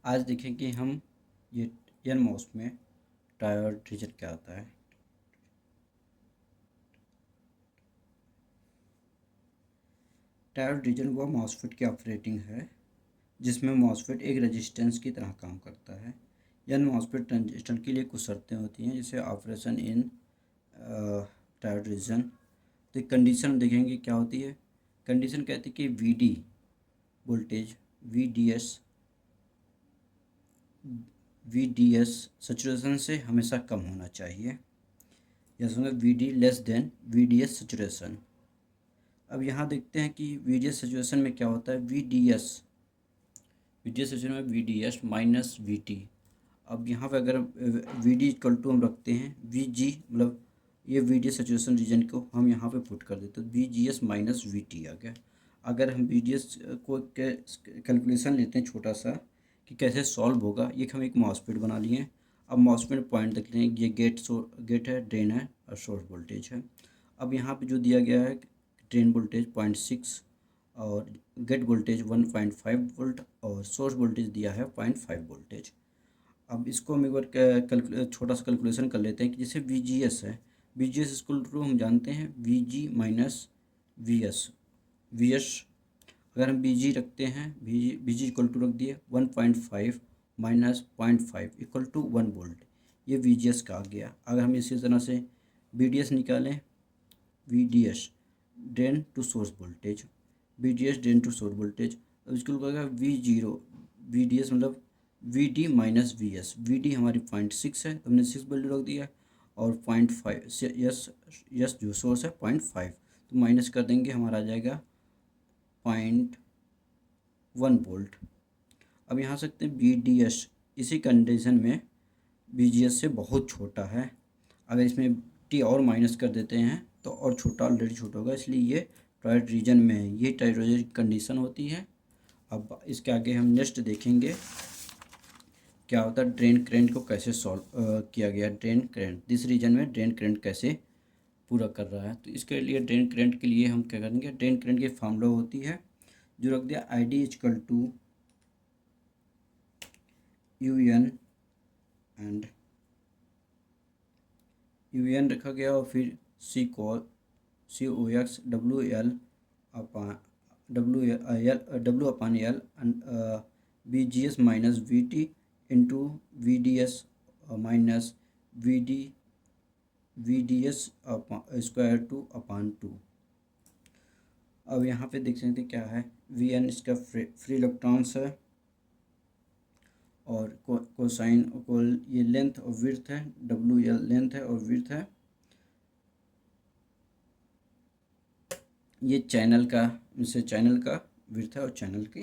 आज देखेंगे हम ये एन मॉस में ट्रायोड रीजन क्या होता है। ट्रायोड रीजन वो मॉसफेट की ऑपरेटिंग है जिसमें मॉसफेट एक रेजिस्टेंस की तरह काम करता है। एन मॉसफेट ट्रांजिस्टर के लिए कुछ शर्तें होती हैं जैसे ऑपरेशन इन ट्रायोड रीजन। तो कंडीशन देखेंगे क्या होती है। कंडीशन कहती है कि V voltage V D S saturation से हमेशा कम होना चाहिए, या सुनो V D less than V D S saturation. अब यहाँ देखते हैं कि वी डी एस सैचुरेशन में क्या होता है। वी डी एस सैचुरेशन में V D S minus V T. अब यहाँ पे अगर वी डी इक्वल टू हम रखते हैं वी जी, मतलब ये V D S saturation region को हम यहाँ पे पुट कर देते हैं V G S minus V T आ गया। अगर हम वी डी एस को कैलकुलेशन लेते हैं छोटा सा कि कैसे सॉल्व होगा, ये हम एक मॉसफेट बना लिए। अब मॉसफेट पॉइंट देख लें, ये गेट है, ड्रेन है और सोर्स वोल्टेज है। अब यहाँ पे जो दिया गया है ड्रेन वोल्टेज 0.6 और गेट वोल्टेज 1.5 वोल्ट और सोर्स वोल्टेज दिया है 0.5 वोल्टेज। अब इसको हम एक बार छोटा सा कैलकुलेशन कर लेते हैं कि जैसे वी जी एस है, V G S equal to हम जानते हैं V G minus V S. अगर हम बी जी रखते हैं, बी जी इक्वल टू रख दिए 1.5 माइनस 0.5 इक्वल टू 1 वोल्ट। ये वी जी एस का आ गया। अगर हम इसी तरह से बी डी एस निकालें, V D S drain to source voltage, V D S drain to source voltage. अब इसको लगेगा V zero, V D S मतलब V D minus V S. V D हमारी 0.6 है तो हमने 6 वैल्यू रख दिया और 0.5 से यस जो सोर्स है 0.5, तो माइनस कर देंगे हमारा आ जाएगा 0.1 वोल्ट। अब यहाँ सकते हैं बी डी एस इसी कंडीशन में बी जी एस से बहुत छोटा है। अगर इसमें टी और माइनस कर देते हैं तो और छोटा, ऑलरेडी छोटा होगा, इसलिए ये ट्रायोड रीजन में है। ये ट्रायोड रीजन की कंडीशन होती है। अब इसके आगे हम नेक्स्ट देखेंगे क्या होता है ड्रेन करंट को कैसे सॉल्व किया गया। ड्रेन करंट दिस रीजन में ड्रेन करंट कैसे पूरा कर रहा है, तो इसके लिए ड्रेन करंट के लिए हम क्या करेंगे। ड्रेन करंट की फार्मूला होती है जो रख दिया I D equal to U N and U N रखा गया और फिर C O X W upon L B G S minus V T into V D S minus V D S square two upon two. अब यहाँ पे देख सकते हैं क्या है, वी एन इसका फ्री इलेक्ट्रॉन्स है और कोसाइन को ये लेंथ और विड्थ है, डब्ल्यू एल लेंथ है और विड्थ है। ये चैनल का विड्थ है और चैनल की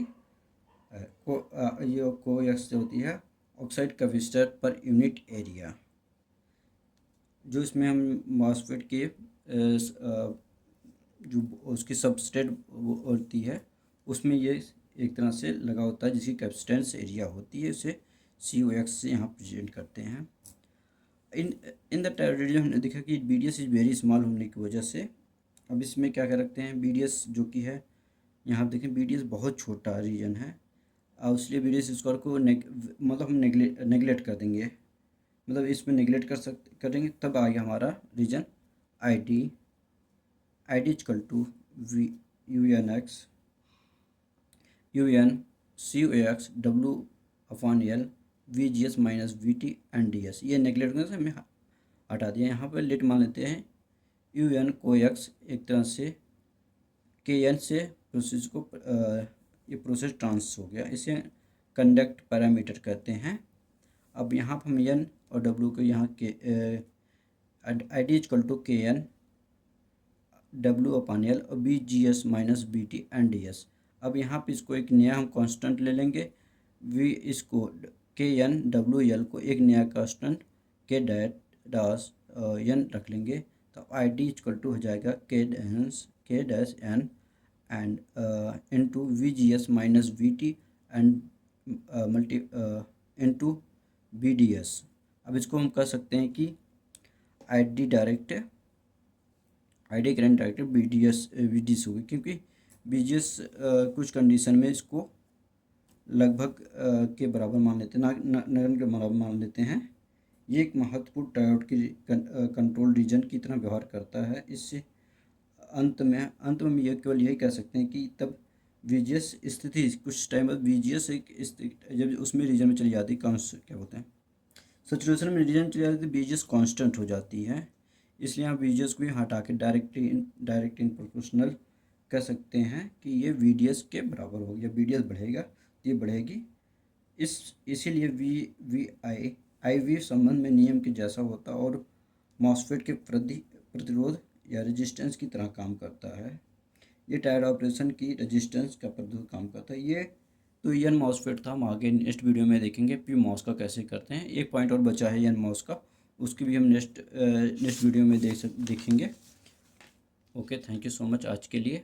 ये को एक्स होती है oxide capacitor per unit area. जो इसमें हम मॉसफेट के जो उसकी सबस्ट्रेट होती है उसमें ये एक तरह से लगा होता है जिसकी कैपेसिटेंस एरिया होती है, उसे सी ओ एक्स से यहाँ प्रेजेंट करते हैं। इन द टेरिटरी हमने देखा कि B D S is very small होने की वजह से अब इसमें क्या कर रखते हैं बी डी एस जो कि है, यहाँ देखें बी डी एस बहुत छोटा रीजन है और इसलिए बी डी एस स्क्वायर को मतलब हम नेगलेक्ट कर देंगे, मतलब इसमें नेगलेक्ट करेंगे तब आ गया हमारा region I D equal to V U N C O X W upon L V G S minus V T and D S. ये नेगलेक्ट करने से हमें हटा दिया। यहाँ पर लेट मान लेते हैं यू एन को एक्स एक तरह से के एन से प्रोसेस को ये प्रोसेस ट्रांस हो गया, इसे कंडक्ट पैरामीटर कहते हैं। अब यहाँ पर हम एन और डब्ल्यू को यहाँ के I D equal to K N W upon L और B G S minus B T and D S. अब यहाँ पे इसको एक नया हम कांस्टेंट ले लेंगे, वी इसको के एन डब्ल्यू एल को एक नया कांस्टेंट के डैश एन रख लेंगे, तो आई डी इक्वल टू हो जाएगा K dash N and into V G S minus V T and into B D S. अब इसको हम कह सकते हैं कि I D current direct B D S होगी, क्योंकि बी जी एस कुछ कंडीशन में इसको लगभग के बराबर मान लेते हैं, नगण्य के बराबर मान लेते हैं। ये एक महत्वपूर्ण ट्रायोड की कंट्रोल रीजन की तरह व्यवहार करता है। इससे अंत में ये केवल यही कह सकते हैं कि तब वीजीएस स्थिति कुछ टाइम बाद वीजीएस एक जब उसमें रीजन में चली जाती है, क्या बोलते हैं, सैचुरेशन में रीजन चली जाती है, वीजीएस कांस्टेंट हो जाती है। इसलिए आप वीजीएस को भी हटा के डायरेक्ट इन प्रोपोर्शनल कह सकते हैं कि ये वीडीएस के बराबर हो गया। वीडीएस बढ़ेगा तो ये बढ़ेगी। इसीलिए आई वी संबंध में नियम के जैसा होता है और मॉसफेट के प्रतिरोध या रेजिस्टेंस की तरह काम करता है। ये टायर्ड ऑपरेशन की रेजिस्टेंस का प्रतिरोध काम करता है। ये तो एन मॉसफेट था। हम आगे नेक्स्ट वीडियो में देखेंगे पी मॉस का कैसे करते हैं। एक पॉइंट और बचा है एन मॉस का, उसकी भी हम नेक्स्ट वीडियो में देखेंगे। Okay, thank you so much आज के लिए।